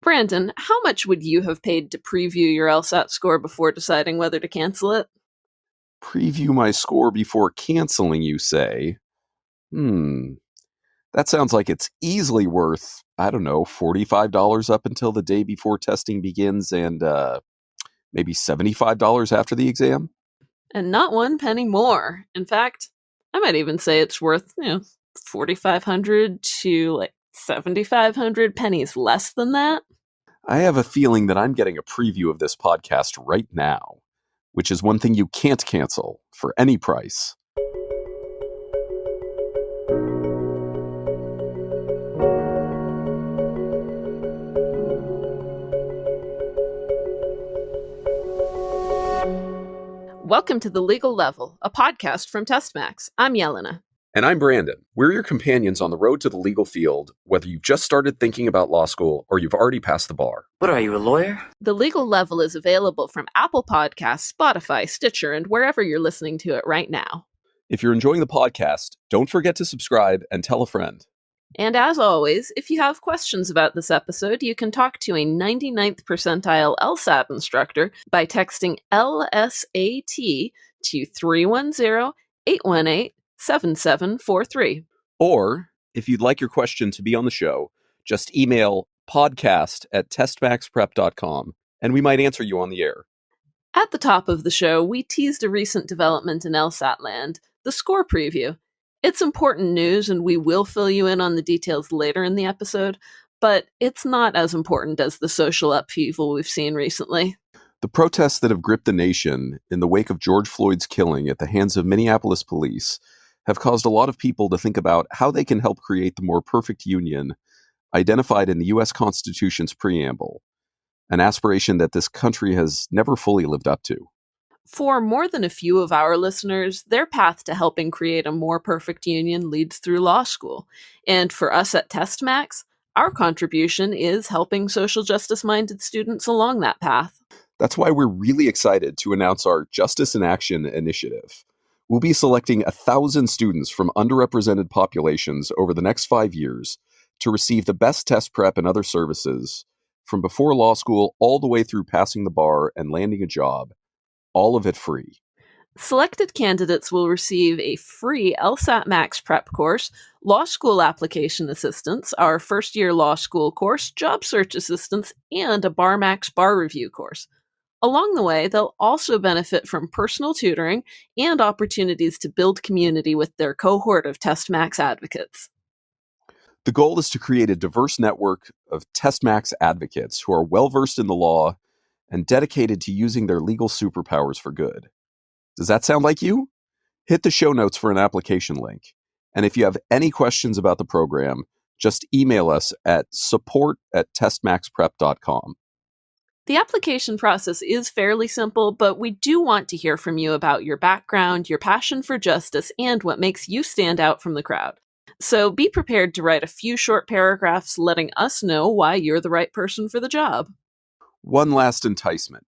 Brandon, how much would you have paid to preview your LSAT score before deciding whether to cancel it? Preview my score before canceling, you say? That sounds like it's easily worth, I don't know, $45 up until the day before testing begins and maybe $75 after the exam? And not one penny more. In fact, I might even say it's worth, 4,500 to 7,500 pennies less than that. I have a feeling that I'm getting a preview of this podcast right now, which is one thing you can't cancel for any price. Welcome to The Legal Level, a podcast from LSATMax. I'm Jelena. And I'm Brandon. We're your companions on the road to the legal field, whether you've just started thinking about law school or you've already passed the bar. What are you, a lawyer? The Legal Level is available from Apple Podcasts, Spotify, Stitcher, and wherever you're listening to it right now. If you're enjoying the podcast, don't forget to subscribe and tell a friend. And as always, if you have questions about this episode, you can talk to a 99th percentile LSAT instructor by texting LSAT to 310-818-7743. Or, if you'd like your question to be on the show, just email podcast@testmaxprep.com and we might answer you on the air. At the top of the show, we teased a recent development in LSAT land, the score preview. It's important news, and we will fill you in on the details later in the episode, but it's not as important as the social upheaval we've seen recently. The protests that have gripped the nation in the wake of George Floyd's killing at the hands of Minneapolis police have caused a lot of people to think about how they can help create the more perfect union identified in the U.S. Constitution's preamble, an aspiration that this country has never fully lived up to. For more than a few of our listeners, their path to helping create a more perfect union leads through law school. And for us at LSATMax, our contribution is helping social justice-minded students along that path. That's why we're really excited to announce our Justice in Action initiative. We'll be selecting 1,000 students from underrepresented populations over the next 5 years to receive the best test prep and other services from before law school all the way through passing the bar and landing a job. All of it free. Selected candidates will receive a free LSATMax prep course, law school application assistance, our first-year law school course, job search assistance, and a BarMax bar review course. Along the way, they'll also benefit from personal tutoring and opportunities to build community with their cohort of LSATMax advocates. The goal is to create a diverse network of LSATMax advocates who are well-versed in the law and dedicated to using their legal superpowers for good. Does that sound like you? Hit the show notes for an application link. And if you have any questions about the program, just email us at support@testmaxprep.com. The application process is fairly simple, but we do want to hear from you about your background, your passion for justice, and what makes you stand out from the crowd. So be prepared to write a few short paragraphs letting us know why you're the right person for the job. One last enticement.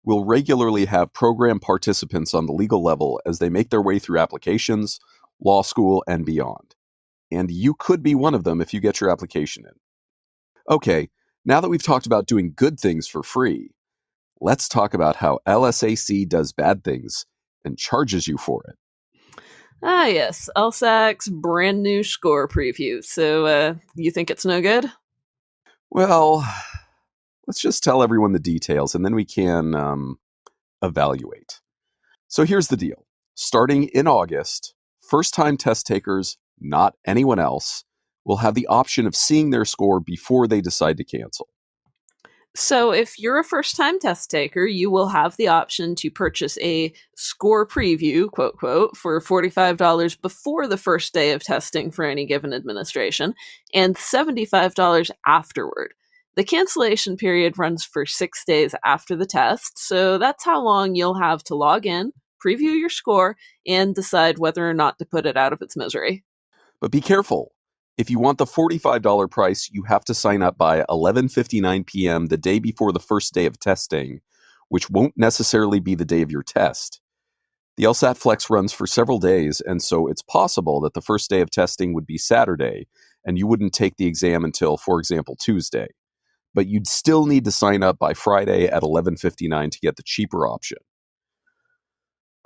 We'll regularly have program participants on the legal level as they make their way through applications, law school, and beyond. And you could be one of them if you get your application in. Okay, now that we've talked about doing good things for free, let's talk about how LSAC does bad things and charges you for it. Ah yes, LSAC's brand new score preview. So, you think it's no good? Well, let's just tell everyone the details and then we can evaluate. So here's the deal. Starting in August, first-time test takers, not anyone else, will have the option of seeing their score before they decide to cancel. So if you're a first-time test taker, you will have the option to purchase a score preview, quote, quote, for $45 before the first day of testing for any given administration, and $75 afterward. The cancellation period runs for 6 days after the test, so that's how long you'll have to log in, preview your score, and decide whether or not to put it out of its misery. But be careful. If you want the $45 price, you have to sign up by 11:59 p.m. the day before the first day of testing, which won't necessarily be the day of your test. The lsat-flex runs for several days, and so it's possible that the first day of testing would be Saturday, and you wouldn't take the exam until, for example, Tuesday. but you'd still need to sign up by Friday at 11:59 to get the cheaper option.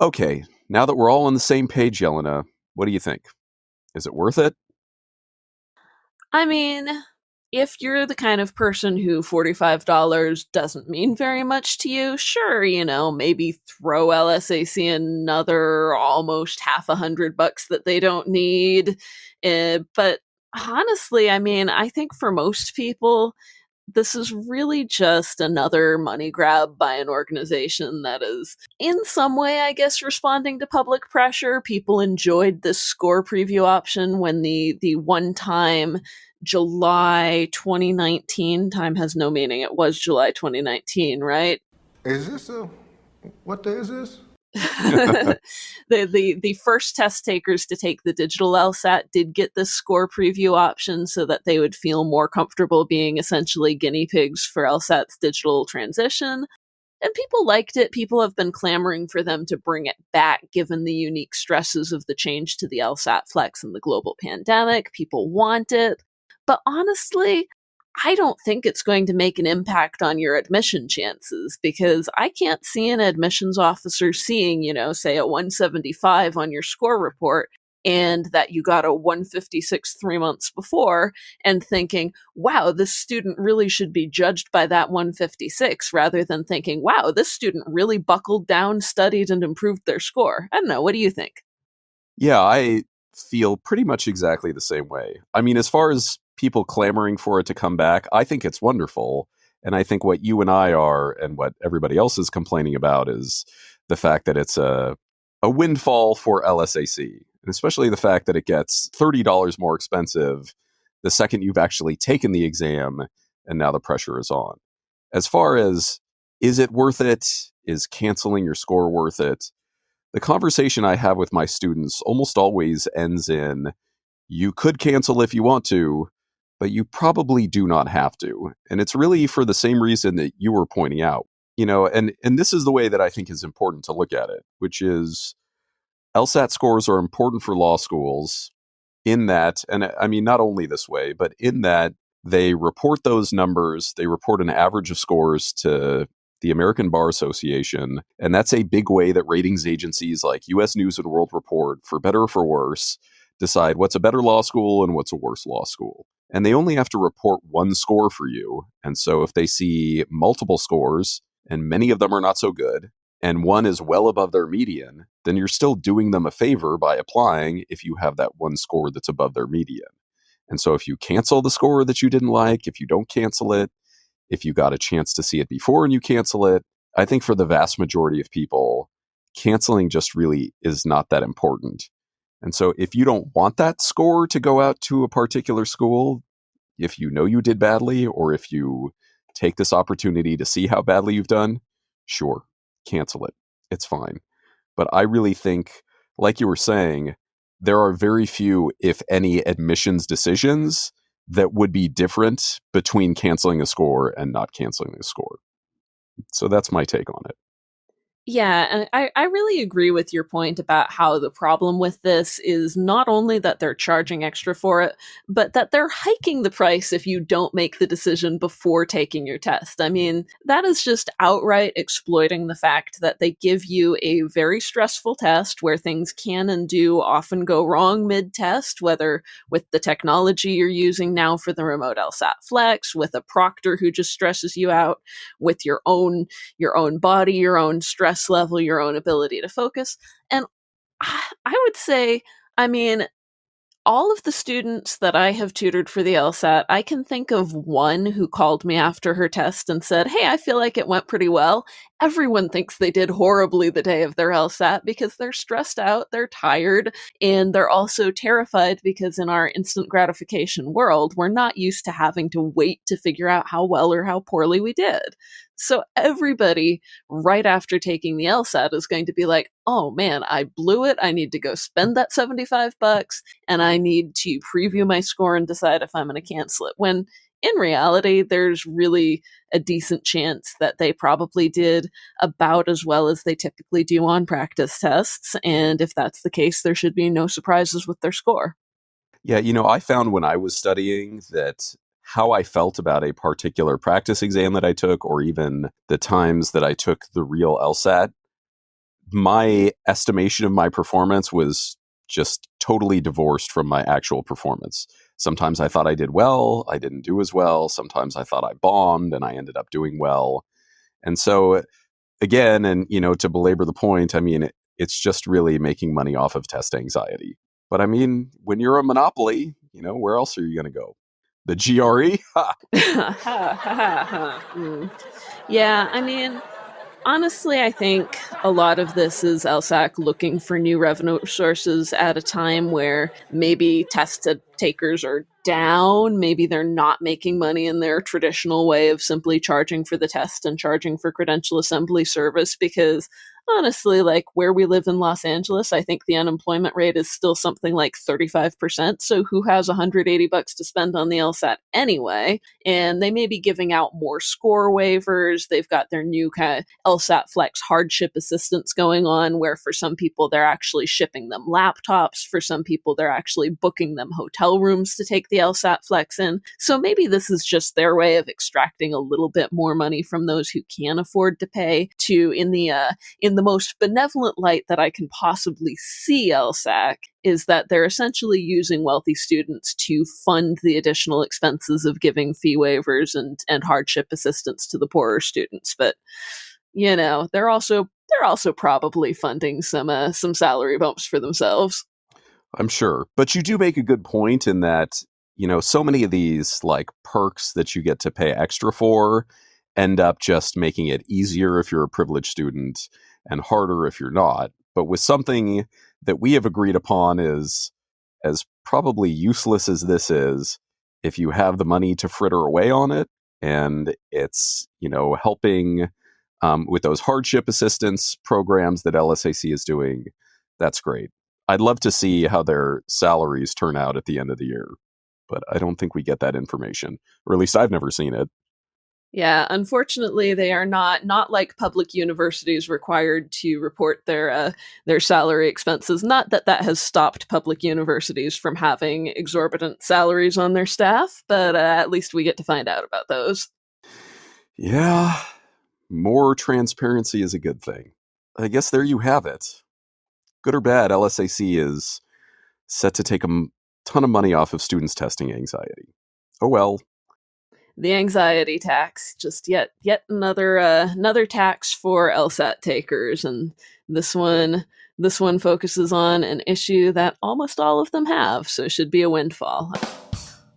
Okay, now that we're all on the same page, Jelena, what do you think? Is it worth it? I mean, if you're the kind of person who $45 doesn't mean very much to you, sure, maybe throw LSAC another almost half $100 that they don't need. But honestly, I mean, I think for most people, this is really just another money grab by an organization that is, in some way, I guess, responding to public pressure. People enjoyed this score preview option when the one time July 2019, time has no meaning. It was July 2019, right? Is this what day is this? The first test takers to take the digital LSAT did get this score preview option so that they would feel more comfortable being essentially guinea pigs for LSAT's digital transition. And people liked it. People have been clamoring for them to bring it back, given the unique stresses of the change to the lsat-flex and the global pandemic. People want it. But honestly, I don't think it's going to make an impact on your admission chances, because I can't see an admissions officer seeing, say a 175 on your score report and that you got a 156 3 months before and thinking, wow, this student really should be judged by that 156, rather than thinking, wow, this student really buckled down, studied, and improved their score. I don't know. What do you think? Yeah, I feel pretty much exactly the same way. I mean, as far as people clamoring for it to come back, I think it's wonderful. And I think what you and I are, and what everybody else is complaining about, is the fact that it's a windfall for LSAC, and especially the fact that it gets $30 more expensive the second you've actually taken the exam, and now the pressure is on. As far as, is it worth it? Is canceling your score worth it? The conversation I have with my students almost always ends in, you could cancel if you want to, but you probably do not have to. And it's really for the same reason that you were pointing out. And this is the way that I think is important to look at it, which is LSAT scores are important for law schools in that, and I mean, not only this way, but in that they report those numbers, they report an average of scores to the American Bar Association, and that's a big way that ratings agencies like US News and World Report, for better or for worse, decide what's a better law school and what's a worse law school. And they only have to report one score for you. And so if they see multiple scores, and many of them are not so good, and one is well above their median, then you're still doing them a favor by applying if you have that one score that's above their median. And so if you cancel the score that you didn't like, if you don't cancel it, if you got a chance to see it before and you cancel it, I think for the vast majority of people, canceling just really is not that important. And so if you don't want that score to go out to a particular school, if you know you did badly, or if you take this opportunity to see how badly you've done, sure, cancel it. It's fine. But I really think, like you were saying, there are very few, if any, admissions decisions that would be different between canceling a score and not canceling a score. So that's my take on it. Yeah, and I really agree with your point about how the problem with this is not only that they're charging extra for it, but that they're hiking the price if you don't make the decision before taking your test. I mean, that is just outright exploiting the fact that they give you a very stressful test where things can and do often go wrong mid-test, whether with the technology you're using now for the remote lsat-flex, with a proctor who just stresses you out, with your own body, your own stress level, your own ability to focus. And I would say, I mean, all of the students that I have tutored for the LSAT, I can think of one who called me after her test and said, hey, I feel like it went pretty well. Everyone thinks they did horribly the day of their LSAT because they're stressed out, they're tired, and they're also terrified because in our instant gratification world, we're not used to having to wait to figure out how well or how poorly we did. So everybody right after taking the LSAT is going to be like, oh man, I blew it. I need to go spend that $75 and I need to preview my score and decide if I'm going to cancel it. When in reality, there's really a decent chance that they probably did about as well as they typically do on practice tests. And if that's the case, there should be no surprises with their score. Yeah, I found when I was studying that how I felt about a particular practice exam that I took, or even the times that I took the real LSAT, my estimation of my performance was just totally divorced from my actual performance. Sometimes I thought I did well, I didn't do as well. Sometimes I thought I bombed and I ended up doing well. And so again, and to belabor the point, I mean, it's just really making money off of test anxiety. But I mean, when you're a monopoly, where else are you going to go? The GRE? Ha! Yeah, I mean, honestly, I think a lot of this is LSAC looking for new revenue sources at a time where maybe test takers are down. Maybe they're not making money in their traditional way of simply charging for the test and charging for credential assembly service, because honestly, like where we live in Los Angeles, I think the unemployment rate is still something like 35%. So who has $180 to spend on the LSAT anyway? And they may be giving out more score waivers. They've got their new kind of LSAT-flex hardship assistance going on, where for some people they're actually shipping them laptops. For some people they're actually booking them hotel rooms to take the LSAT-flex in. So maybe this is just their way of extracting a little bit more money from those who can afford to pay. To in the most benevolent light that I can possibly see LSAC is that they're essentially using wealthy students to fund the additional expenses of giving fee waivers and hardship assistance to the poorer students. But they're also probably funding some salary bumps for themselves. I'm sure. But you do make a good point in that, so many of these like perks that you get to pay extra for end up just making it easier if you're a privileged student and harder if you're not. But with something that we have agreed upon is as probably useless as this is, if you have the money to fritter away on it, and it's, helping with those hardship assistance programs that LSAC is doing, that's great. I'd love to see how their salaries turn out at the end of the year, but I don't think we get that information, or at least I've never seen it. Yeah, unfortunately, they are not like public universities required to report their salary expenses. Not that that has stopped public universities from having exorbitant salaries on their staff, but at least we get to find out about those. Yeah, more transparency is a good thing. I guess there you have it. Good or bad, LSAC is set to take a ton of money off of students' testing anxiety. Oh well. The anxiety tax, just yet another tax for LSAT takers, and this one focuses on an issue that almost all of them have, so should be a windfall.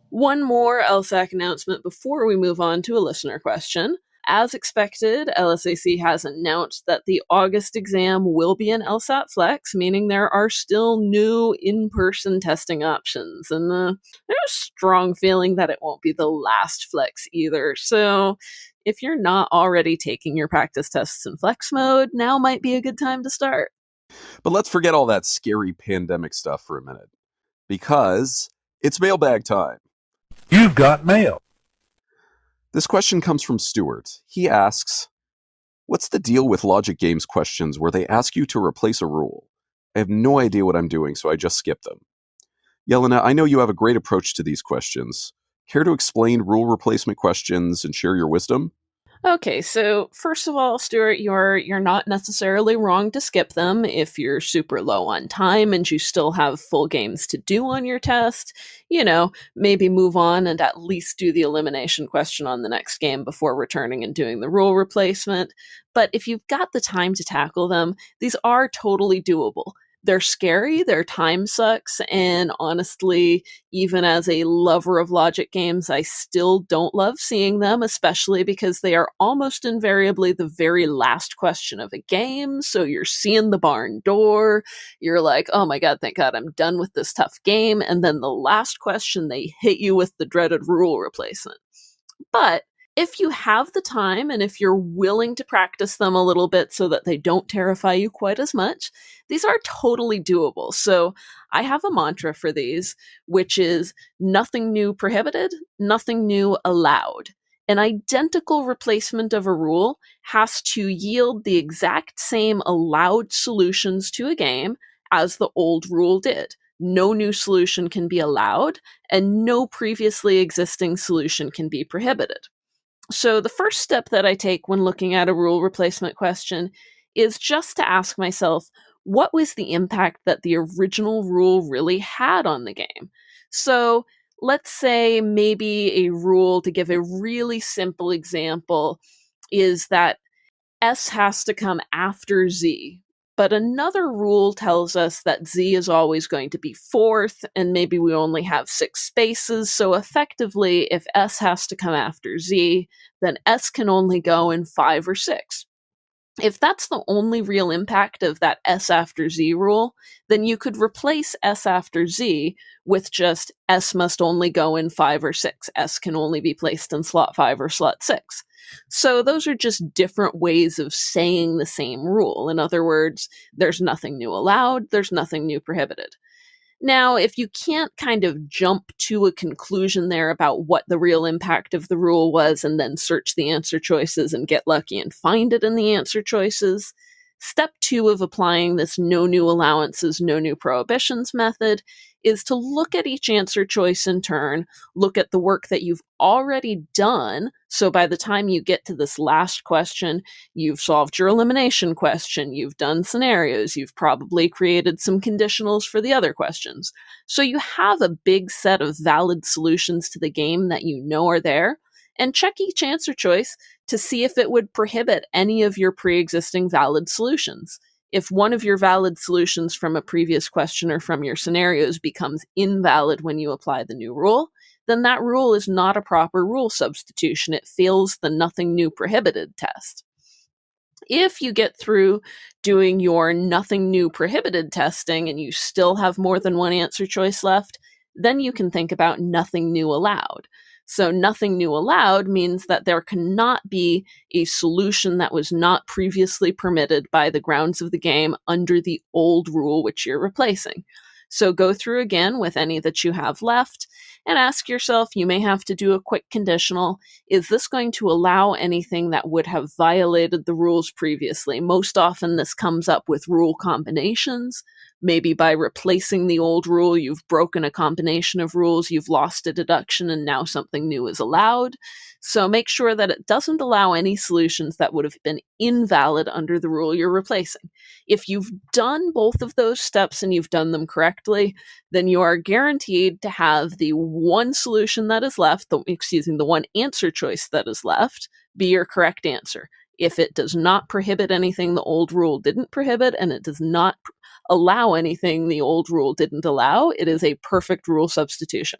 One more LSAC announcement before we move on to a listener question. As expected, LSAC has announced that the August exam will be an LSAT-flex, meaning there are still new in-person testing options. And there's a strong feeling that it won't be the last flex either. So if you're not already taking your practice tests in flex mode, now might be a good time to start. But let's forget all that scary pandemic stuff for a minute, because it's mailbag time. You've got mail. This question comes from Stuart. He asks, what's the deal with logic games questions where they ask you to replace a rule? I have no idea what I'm doing, so I just skip them. Jelena, I know you have a great approach to these questions. Care to explain rule replacement questions and share your wisdom? Okay, so first of all, Stuart, you're not necessarily wrong to skip them if you're super low on time and you still have full games to do on your test. Maybe move on and at least do the elimination question on the next game before returning and doing the rule replacement. But if you've got the time to tackle them, these are totally doable. They're scary, their time sucks, and honestly, even as a lover of logic games, I still don't love seeing them, especially because they are almost invariably the very last question of a game. So you're seeing the barn door, you're like, oh my god, thank god I'm done with this tough game, and then the last question, they hit you with the dreaded rule replacement. But if you have the time and if you're willing to practice them a little bit so that they don't terrify you quite as much, these are totally doable. So I have a mantra for these, which is nothing new prohibited, nothing new allowed. An identical replacement of a rule has to yield the exact same allowed solutions to a game as the old rule did. no new solution can be allowed, and no previously existing solution can be prohibited. So the first step that I take when looking at a rule replacement question is just to ask myself, what was the impact that the original rule really had on the game? So let's say maybe a rule, to give a really simple example, is that S has to come after Z. But another rule tells us that Z is always going to be fourth, and maybe we only have 6 spaces. So effectively, if S has to come after Z, then S can only go in 5 or 6. If that's the only real impact of that S after Z rule, then you could replace S after Z with just S must only go in 5 or 6. S can only be placed in slot 5 or slot 6. So those are just different ways of saying the same rule. In other words, there's nothing new allowed, there's nothing new prohibited. Now, if you can't kind of jump to a conclusion there about what the real impact of the rule was and then search the answer choices and get lucky and find it in the answer choices, step 2 of applying this no new allowances, no new prohibitions method is to look at each answer choice in turn, look at the work that you've already done. So by the time you get to this last question, you've solved your elimination question, you've done scenarios, you've probably created some conditionals for the other questions. So you have a big set of valid solutions to the game that you know are there, and check each answer choice to see if it would prohibit any of your pre-existing valid solutions. If one of your valid solutions from a previous question or from your scenarios becomes invalid when you apply the new rule, then that rule is not a proper rule substitution. It fails the nothing new prohibited test. If you get through doing your nothing new prohibited testing and you still have more than one answer choice left, then you can think about nothing new allowed. So nothing new allowed means that there cannot be a solution that was not previously permitted by the grounds of the game under the old rule which you're replacing. So go through again with any that you have left and ask yourself, you may have to do a quick conditional. Is this going to allow anything that would have violated the rules previously? Most often this comes up with rule combinations. Maybe by replacing the old rule, you've broken a combination of rules, you've lost a deduction, and now something new is allowed. So make sure that it doesn't allow any solutions that would have been invalid under the rule you're replacing. If you've done both of those steps and you've done them correctly, then you are guaranteed to have the one solution that is left, the one answer choice that is left, be your correct answer. If it does not prohibit anything the old rule didn't prohibit, and it does not allow anything the old rule didn't allow, it is a perfect rule substitution.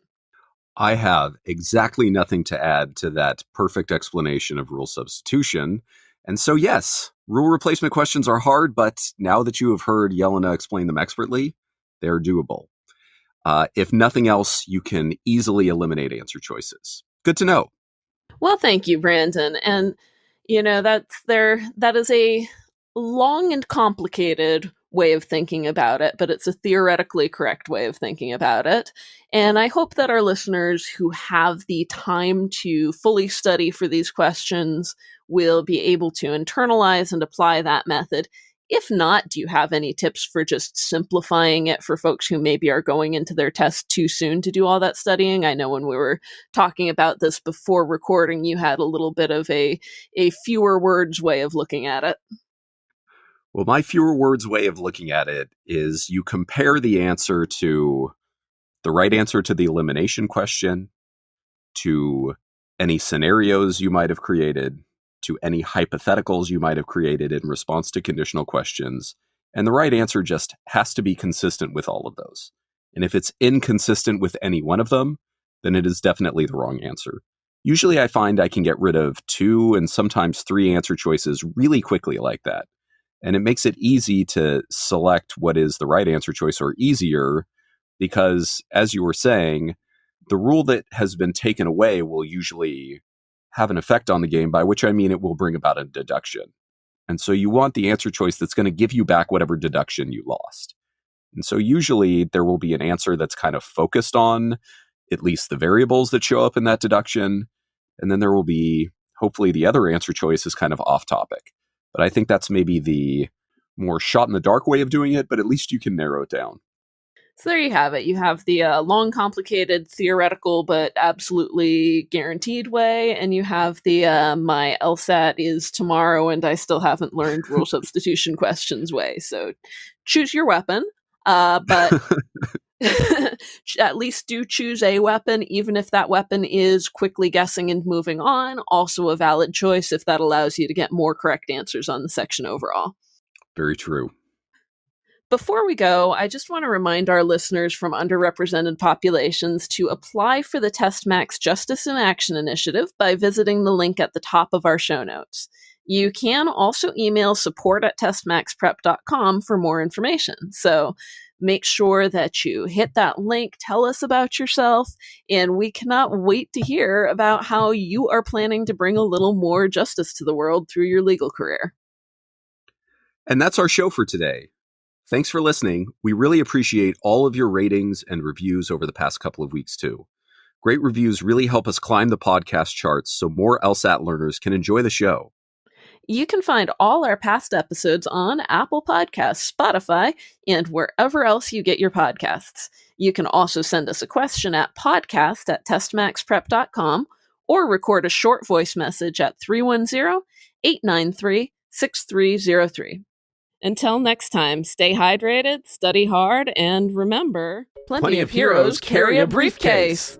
I have exactly nothing to add to that perfect explanation of rule substitution. And so, yes, rule replacement questions are hard, but now that you have heard Jelena explain them expertly, they're doable. If nothing else, you can easily eliminate answer choices. Good to know. Well, thank you, Brandon. And, that is a long and complicated way of thinking about it, but it's a theoretically correct way of thinking about it. And I hope that our listeners who have the time to fully study for these questions will be able to internalize and apply that method. If not, do you have any tips for just simplifying it for folks who maybe are going into their test too soon to do all that studying? I know when we were talking about this before recording, you had a little bit of a fewer words way of looking at it. Well, my fewer words way of looking at it is you compare the answer to the right answer to the elimination question, to any scenarios you might have created, to any hypotheticals you might have created in response to conditional questions. And the right answer just has to be consistent with all of those. And if it's inconsistent with any one of them, then it is definitely the wrong answer. Usually I find I can get rid of 2 and sometimes 3 answer choices really quickly like that. And it makes it easy to select what is the right answer choice, or easier, because as you were saying, the rule that has been taken away will usually have an effect on the game, by which I mean it will bring about a deduction. And so you want the answer choice that's going to give you back whatever deduction you lost. And so usually there will be an answer that's kind of focused on at least the variables that show up in that deduction. And then there will be, hopefully, the other answer choice is kind of off topic. But I think that's maybe the more shot in the dark way of doing it, but at least you can narrow it down. So there you have it. You have the long, complicated, theoretical, but absolutely guaranteed way, and you have the my LSAT is tomorrow and I still haven't learned rule substitution questions way. So choose your weapon, but at least do choose a weapon, even if that weapon is quickly guessing and moving on. Also a valid choice if that allows you to get more correct answers on the section overall. Very true. Before we go, I just want to remind our listeners from underrepresented populations to apply for the LSATMax Justice in Action initiative by visiting the link at the top of our show notes. You can also email support@testmaxprep.com for more information. So make sure that you hit that link, tell us about yourself, and we cannot wait to hear about how you are planning to bring a little more justice to the world through your legal career. And that's our show for today. Thanks for listening. We really appreciate all of your ratings and reviews over the past couple of weeks, too. Great reviews really help us climb the podcast charts so more LSAT learners can enjoy the show. You can find all our past episodes on Apple Podcasts, Spotify, and wherever else you get your podcasts. You can also send us a question at podcast@testmaxprep.com or record a short voice message at 310-893-6303. Until next time, stay hydrated, study hard, and remember, plenty of heroes carry a briefcase.